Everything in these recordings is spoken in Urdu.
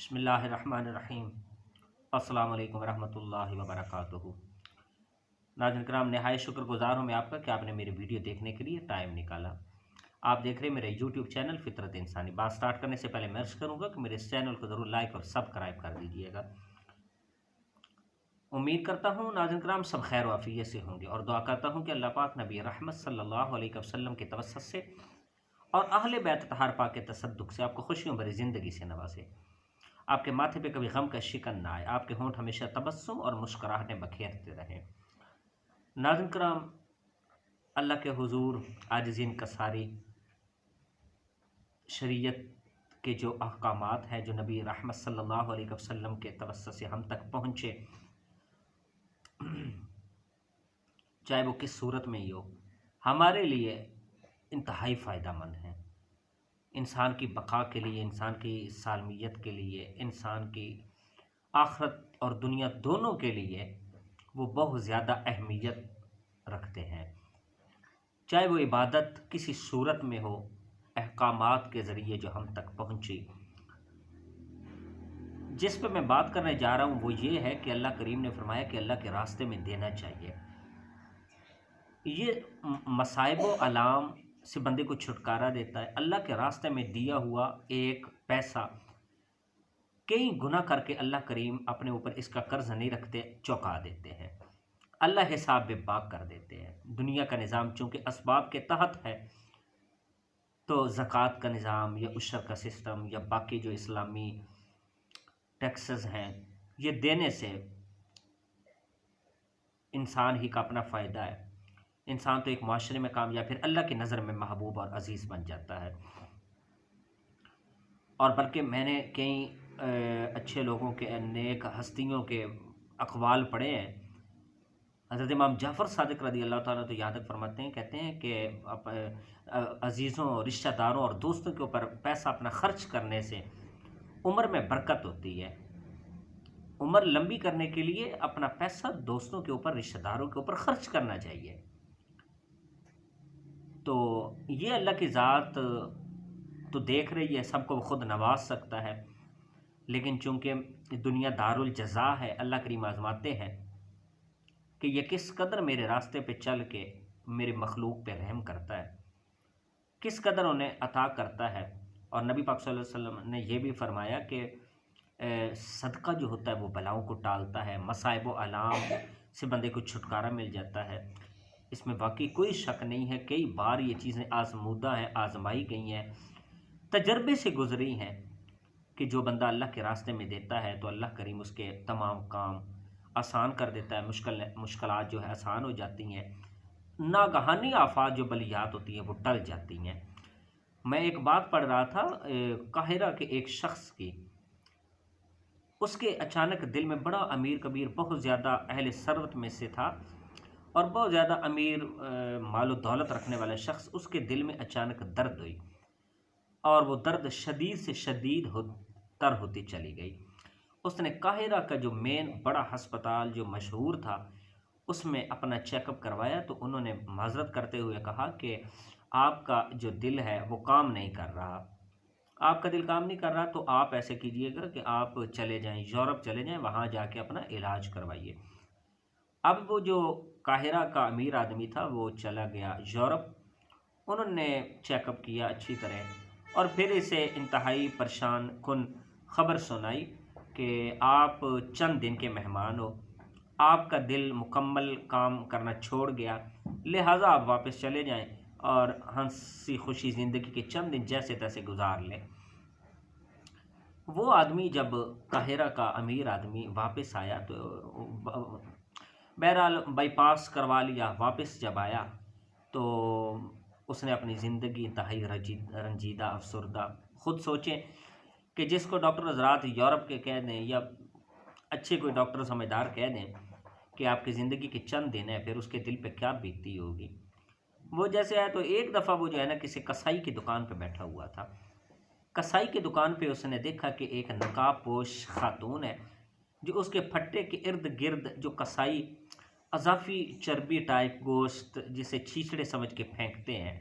بسم اللہ الرحمن الرحیم۔ السلام علیکم ورحمۃ اللہ وبرکاتہ۔ ناظرین کرام، نہایت شکر گزار ہوں میں آپ کا کہ آپ نے میری ویڈیو دیکھنے کے لیے ٹائم نکالا۔ آپ دیکھ رہے ہیں میرے یوٹیوب چینل فطرت انسانی۔ بات سٹارٹ کرنے سے پہلے میں عرض کروں گا کہ میرے اس چینل کو ضرور لائک اور سبسکرائب کر دیجیے گا۔ امید کرتا ہوں ناظرین کرام سب خیر و عافیت سے ہوں گے، اور دعا کرتا ہوں کہ اللہ پاک نبی رحمت صلی اللہ علیہ وسلم کے توسط سے اور اہل بیت طاہر پاک کے تصدق سے آپ کو خوشیوں بھری زندگی سے نوازے، آپ کے ماتھے پہ کبھی غم کا شکن نہ آئے، آپ کے ہونٹ ہمیشہ تبسم اور مسکراہٹیں بکھیرتے رہیں۔ ناظرین کرام، اللہ کے حضور عاجزی انکساری شریعت کے جو احکامات ہیں، جو نبی رحمت صلی اللہ علیہ وسلم کے توسط سے ہم تک پہنچے، چاہے وہ کس صورت میں ہی ہو، ہمارے لیے انتہائی فائدہ مند ہیں۔ انسان کی بقا کے لیے، انسان کی سالمیت کے لیے، انسان کی آخرت اور دنیا دونوں کے لیے وہ بہت زیادہ اہمیت رکھتے ہیں۔ چاہے وہ عبادت کسی صورت میں ہو، احکامات کے ذریعے جو ہم تک پہنچی، جس پہ میں بات کرنے جا رہا ہوں وہ یہ ہے کہ اللہ کریم نے فرمایا کہ اللہ کے راستے میں دینا چاہیے۔ یہ مصائب و آلام سے بندے کو چھٹکارا دیتا ہے۔ اللہ کے راستے میں دیا ہوا ایک پیسہ کئی گنا کر کے اللہ کریم اپنے اوپر اس کا قرض نہیں رکھتے، چوکا دیتے ہیں، اللہ حساب بے باک کر دیتے ہیں۔ دنیا کا نظام چونکہ اسباب کے تحت ہے، تو زکوٰۃ کا نظام یا عشر کا سسٹم یا باقی جو اسلامی ٹیکسز ہیں، یہ دینے سے انسان ہی کا اپنا فائدہ ہے۔ انسان تو ایک معاشرے میں کامیاب، پھر اللہ کی نظر میں محبوب اور عزیز بن جاتا ہے۔ اور بلکہ میں نے کئی اچھے لوگوں کے، نیک ہستیوں کے اقوال پڑھے ہیں۔ حضرت امام جعفر صادق رضی اللہ تعالیٰ تو یاد فرماتے ہیں، کہتے ہیں کہ عزیزوں، رشتہ داروں اور دوستوں کے اوپر پیسہ اپنا خرچ کرنے سے عمر میں برکت ہوتی ہے۔ عمر لمبی کرنے کے لیے اپنا پیسہ دوستوں کے اوپر، رشتہ داروں کے اوپر خرچ کرنا چاہیے۔ تو یہ اللہ کی ذات تو دیکھ رہی ہے، سب کو خود نواز سکتا ہے، لیکن چونکہ دنیا دار الجزا ہے، اللہ کریم آزماتے ہیں کہ یہ کس قدر میرے راستے پہ چل کے میرے مخلوق پہ رحم کرتا ہے، کس قدر انہیں عطا کرتا ہے۔ اور نبی پاک صلی اللہ علیہ وسلم نے یہ بھی فرمایا کہ صدقہ جو ہوتا ہے وہ بلاؤں کو ٹالتا ہے، مصائب و آلام سے بندے کو چھٹکارا مل جاتا ہے۔ اس میں واقعی کوئی شک نہیں ہے، کئی بار یہ چیزیں آزمودہ ہیں، آزمائی گئی ہیں، تجربے سے گزری ہیں کہ جو بندہ اللہ کے راستے میں دیتا ہے تو اللہ کریم اس کے تمام کام آسان کر دیتا ہے، مشکلات جو ہے آسان ہو جاتی ہیں، ناگہانی آفات جو بلیات ہوتی ہیں وہ ٹل جاتی ہیں۔ میں ایک بات پڑھ رہا تھا قاہرہ کے ایک شخص کی، اس کے اچانک دل میں، بڑا امیر کبیر، بہت زیادہ اہل ثروت میں سے تھا اور بہت زیادہ امیر مال و دولت رکھنے والا شخص، اس کے دل میں اچانک درد ہوئی اور وہ درد شدید سے شدید تر ہوتی چلی گئی۔ اس نے قاہرہ کا جو مین بڑا ہسپتال جو مشہور تھا اس میں اپنا چیک اپ کروایا، تو انہوں نے معذرت کرتے ہوئے کہا کہ آپ کا جو دل ہے وہ کام نہیں کر رہا، آپ کا دل کام نہیں کر رہا، تو آپ ایسے کیجئے گا کہ آپ چلے جائیں، یورپ چلے جائیں، وہاں جا کے اپنا علاج کروائیے۔ اب وہ جو قاہرہ کا امیر آدمی تھا وہ چلا گیا یورپ، انہوں نے چیک اپ کیا اچھی طرح اور پھر اسے انتہائی پریشان کن خبر سنائی کہ آپ چند دن کے مہمان ہو، آپ کا دل مکمل کام کرنا چھوڑ گیا، لہٰذا آپ واپس چلے جائیں اور ہنسی خوشی زندگی کے چند دن جیسے تیسے گزار لیں۔ وہ آدمی جب قاہرہ کا امیر آدمی واپس آیا تو بہرحال بائی پاس کروا لیا، واپس جب آیا تو اس نے اپنی زندگی انتہائی رنجیدہ، افسردہ، خود سوچیں کہ جس کو ڈاکٹر حضرات یورپ کے کہہ دیں یا اچھے کوئی ڈاکٹر سمجھدار کہہ دیں کہ آپ کی زندگی کے چند دن ہیں، پھر اس کے دل پہ کیا بیتتی ہوگی۔ وہ جیسے آیا تو ایک دفعہ وہ جو ہے نا کسی کسائی کی دکان پہ بیٹھا ہوا تھا، کسائی کی دکان پہ اس نے دیکھا کہ ایک نقاب پوش خاتون ہے جو اس کے پھٹے کے ارد گرد جو کسائی اضافی چربی ٹائپ گوشت جسے چھیچڑے سمجھ کے پھینکتے ہیں،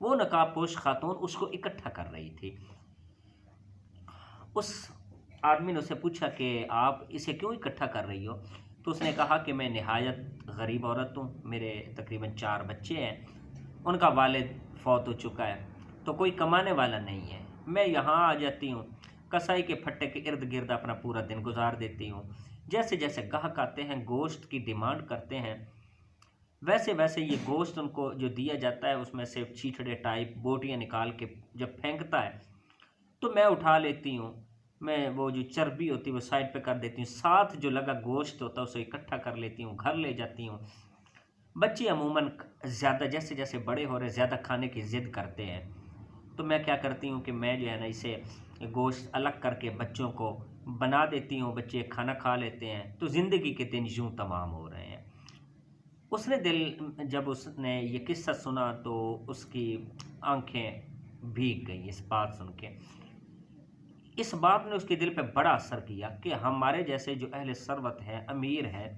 وہ نقاب پوش خاتون اس کو اکٹھا کر رہی تھی۔ اس آدمی نے اسے پوچھا کہ آپ اسے کیوں اکٹھا کر رہی ہو؟ تو اس نے کہا کہ میں نہایت غریب عورت ہوں، میرے تقریباً 4 بچے ہیں، ان کا والد فوت ہو چکا ہے، تو کوئی کمانے والا نہیں ہے، میں یہاں آ جاتی ہوں، کسائی کے پھٹے کے ارد گرد اپنا پورا دن گزار دیتی ہوں، جیسے جیسے گاہک آتے ہیں گوشت کی ڈیمانڈ کرتے ہیں، ویسے ویسے یہ گوشت ان کو جو دیا جاتا ہے اس میں سے چھیٹڑے ٹائپ بوٹیاں نکال کے جب پھینکتا ہے تو میں اٹھا لیتی ہوں، میں وہ جو چربی ہوتی ہے وہ سائڈ پہ کر دیتی ہوں، ساتھ جو لگا گوشت ہوتا ہے اسے اکٹھا کر لیتی ہوں، گھر لے جاتی ہوں۔ بچے عموماً زیادہ جیسے جیسے بڑے ہو رہے زیادہ کھانے کی ضد کرتے ہیں، تو میں کیا کرتی ہوں کہ میں جو ہے نا اسے گوشت الگ کر کے بچوں کو بنا دیتی ہوں، بچے کھانا کھا لیتے ہیں، تو زندگی کے دن یوں تمام ہو رہے ہیں۔ اس نے جب اس نے یہ قصہ سنا تو اس کی آنکھیں بھیگ گئیں اس بات سن کے۔ اس بات نے اس کے دل پہ بڑا اثر کیا کہ ہمارے جیسے جو اہل ثروت ہیں، امیر ہیں،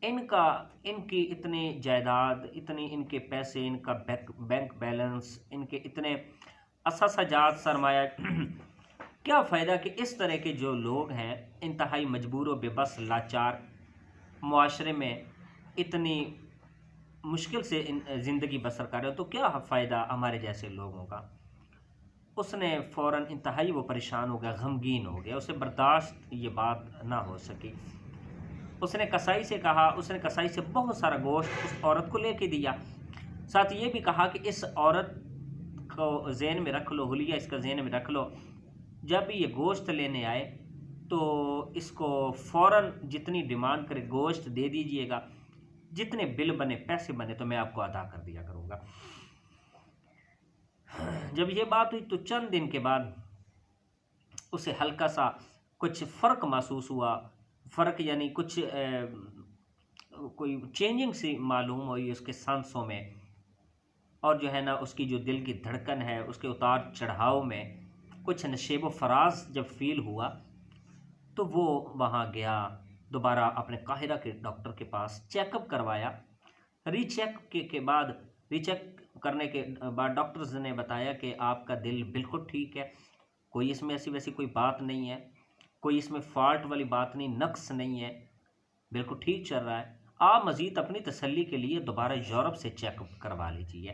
ان کی اتنی جائیداد، اتنی ان کے پیسے، ان کا بینک بیلنس، ان کے اتنے اثاثہ جات سرمایہ کیا فائدہ کہ اس طرح کے جو لوگ ہیں انتہائی مجبور و بے بس لاچار معاشرے میں اتنی مشکل سے زندگی بسر کر رہے ہو، تو کیا فائدہ ہمارے جیسے لوگوں کا۔ اس نے فوراً انتہائی وہ پریشان ہو گیا، غمگین ہو گیا، اسے برداشت یہ بات نہ ہو سکی۔ اس نے کسائی سے کہا، اس نے کسائی سے بہت سارا گوشت اس عورت کو لے کے دیا، ساتھ یہ بھی کہا کہ اس عورت کو ذہن میں رکھ لو، حلیہ اس کا ذہن میں رکھ لو، جب بھی یہ گوشت لینے آئے تو اس کو فوراً جتنی ڈیمانڈ کرے گوشت دے دیجئے گا، جتنے بل بنے پیسے بنے تو میں آپ کو ادا کر دیا کروں گا۔ جب یہ بات ہوئی تو چند دن کے بعد اسے ہلکا سا کچھ فرق محسوس ہوا، فرق یعنی کچھ کوئی چینجنگ سی معلوم ہوئی اس کے سانسوں میں، اور جو ہے نا اس کی جو دل کی دھڑکن ہے اس کے اتار چڑھاؤ میں کچھ نشیب و فراز جب فیل ہوا تو وہ وہاں گیا، دوبارہ اپنے قاہرہ کے ڈاکٹر کے پاس چیک اپ کروایا۔ ری چیک کرنے کے بعد ڈاکٹرز نے بتایا کہ آپ کا دل بالکل ٹھیک ہے، کوئی اس میں ایسی ویسی کوئی بات نہیں ہے، کوئی اس میں فالٹ والی بات نہیں، نقص نہیں ہے، بالکل ٹھیک چل رہا ہے۔ آپ مزید اپنی تسلی کے لیے دوبارہ یورپ سے چیک اپ کروا لیجیے۔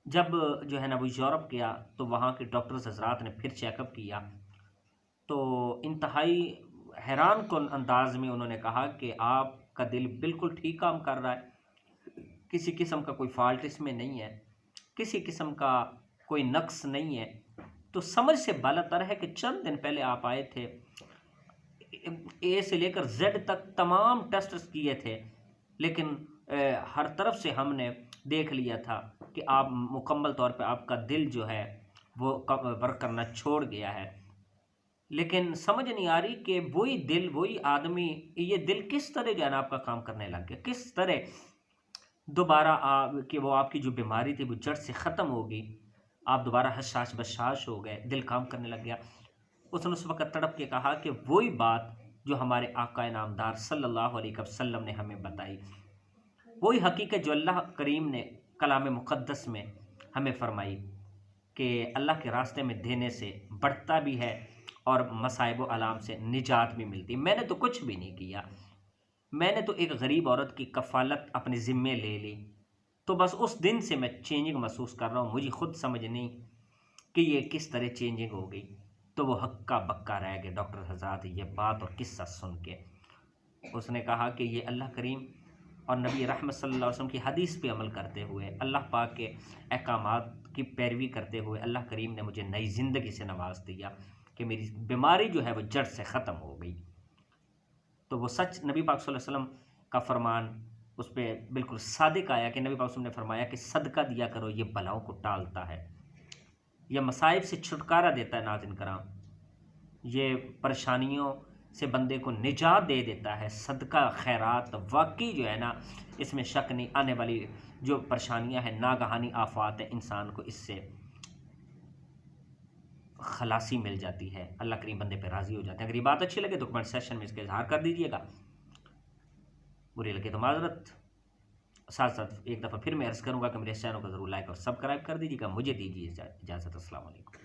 جب جو ہے نا وہ یورپ گیا تو وہاں کے ڈاکٹرز حضرات نے پھر چیک اپ کیا تو انتہائی حیران کن انداز میں انہوں نے کہا کہ آپ کا دل بالکل ٹھیک کام کر رہا ہے، کسی قسم کا کوئی فالٹ اس میں نہیں ہے، کسی قسم کا کوئی نقص نہیں ہے۔ تو سمجھ سے بالاتر ہے کہ چند دن پہلے آپ آئے تھے، اے سے لے کر زیڈ تک تمام ٹیسٹس کیے تھے، لیکن ہر طرف سے ہم نے دیکھ لیا تھا کہ آپ مکمل طور پہ آپ کا دل جو ہے وہ ورک کرنا چھوڑ گیا ہے، لیکن سمجھ نہیں آ رہی کہ وہی دل، وہی آدمی، یہ دل کس طرح جو ہے نا آپ کا کام کرنے لگ گیا، کس طرح دوبارہ کہ وہ آپ کی جو بیماری تھی وہ جڑ سے ختم ہوگی، آپ دوبارہ حشاش بشاش ہو گئے، دل کام کرنے لگ گیا۔ اس نے اس وقت تڑپ کے کہا کہ وہی بات جو ہمارے آقا نامدار صلی اللہ علیہ وسلم نے ہمیں بتائی، وہی حقیقت جو اللہ کریم نے کلام مقدس میں ہمیں فرمائی کہ اللہ کے راستے میں دینے سے بڑھتا بھی ہے اور مصائب و آلام سے نجات بھی ملتی۔ میں نے تو کچھ بھی نہیں کیا، میں نے تو ایک غریب عورت کی کفالت اپنے ذمے لے لی، تو بس اس دن سے میں چینجنگ محسوس کر رہا ہوں، مجھے خود سمجھ نہیں کہ یہ کس طرح چینجنگ ہو گئی۔ تو وہ ہکا بکا رہ گئے ڈاکٹر حضرات یہ بات اور قصہ سن کے۔ اس نے کہا کہ یہ اللہ کریم اور نبی رحمت صلی اللہ علیہ وسلم کی حدیث پہ عمل کرتے ہوئے، اللہ پاک کے احکامات کی پیروی کرتے ہوئے اللہ کریم نے مجھے نئی زندگی سے نواز دیا کہ میری بیماری جو ہے وہ جڑ سے ختم ہو گئی۔ تو وہ سچ نبی پاک صلی اللہ علیہ وسلم کا فرمان اس پہ بالکل صادق آیا کہ نبی پاک صلی اللہ علیہ وسلم نے فرمایا کہ صدقہ دیا کرو، یہ بلاؤں کو ٹالتا ہے، یہ مصائب سے چھٹکارا دیتا ہے، ناظرین کرام، یہ پریشانیوں سے بندے کو نجات دے دیتا ہے۔ صدقہ خیرات واقعی جو ہے نا اس میں شک نہیں، آنے والی جو پریشانیاں ہیں، ناگہانی آفات ہیں، انسان کو اس سے خلاصی مل جاتی ہے، اللہ کریم بندے پہ راضی ہو جاتے ہیں۔ اگر یہ بات اچھی لگے تو کمنٹ سیشن میں اس کا اظہار کر دیجیے گا، بری لگے تو معذرت۔ ساتھ ساتھ ایک دفعہ پھر میں عرض کروں گا کہ میرے چینل کو ضرور لائک اور سبسکرائب کر دیجیے گا۔ مجھے دیجیے اجازت، السلام علیکم۔